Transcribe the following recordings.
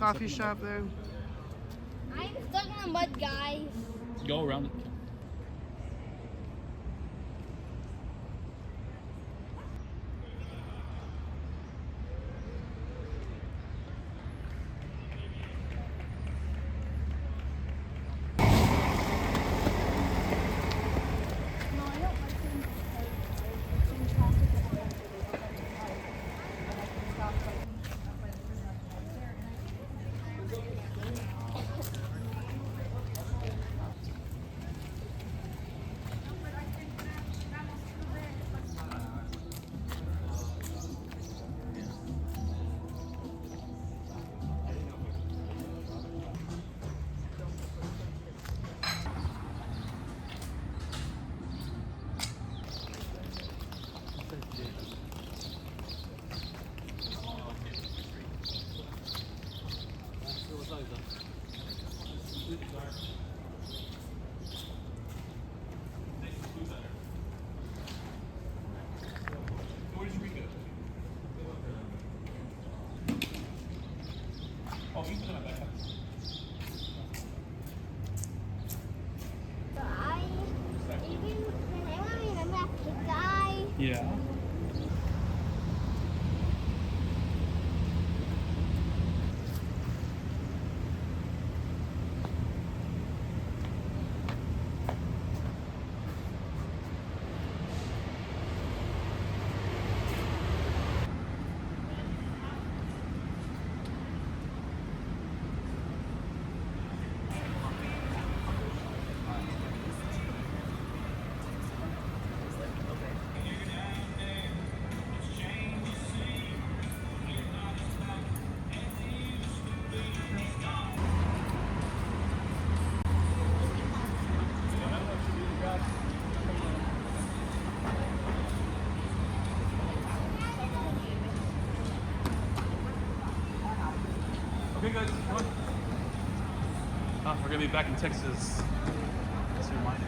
coffee shop there. I'm stuck in the mud, guys. Go around it. Yeah. Okay, guys, come on. Oh, we're gonna be back in Texas. Just a reminder.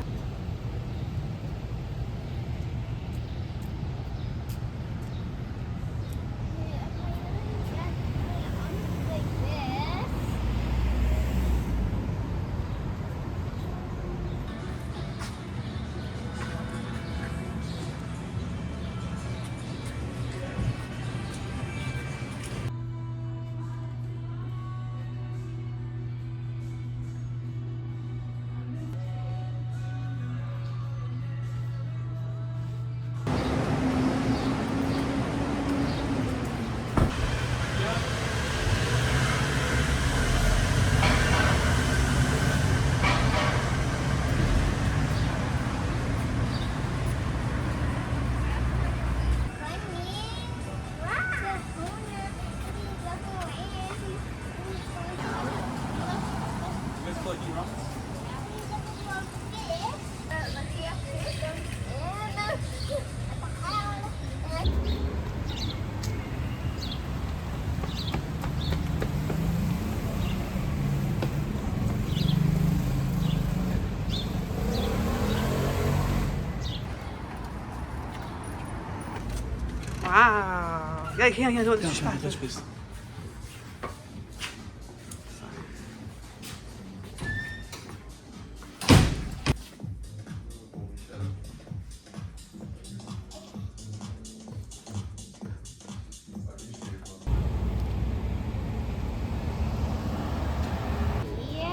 Wow. Ja, ja, doe het Ja, please.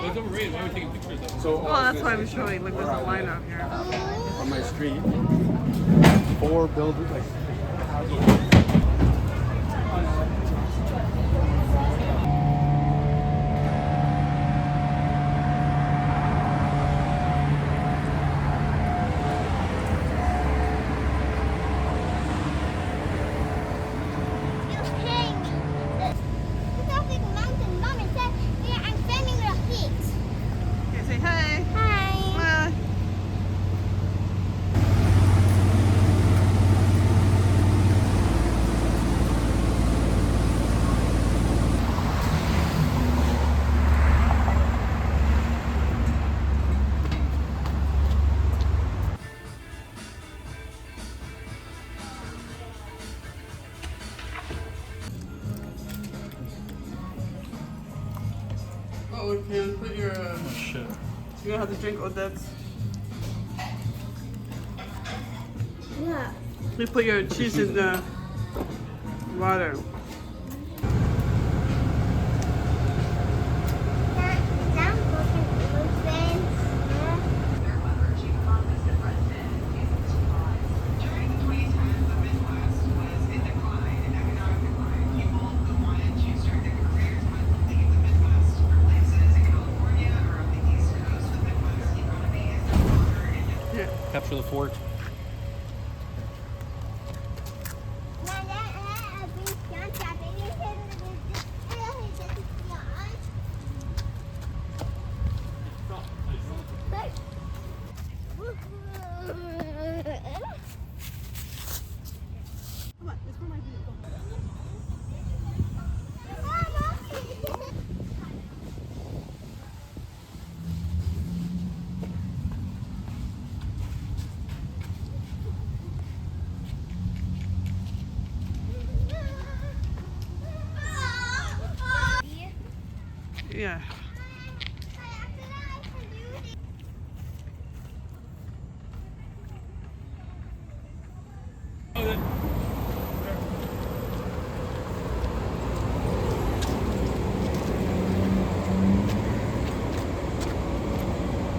It's overrated. Why are we taking pictures of it? Oh, that's why I'm showing. Look, there's a line out here. On my street, 4 buildings, like Okay, say hi. Hi. Bye. You know how to drink Odette's? Yeah. You put your cheese in the water. Yeah. Capture the fort. Come on, it's for my video. Yeah.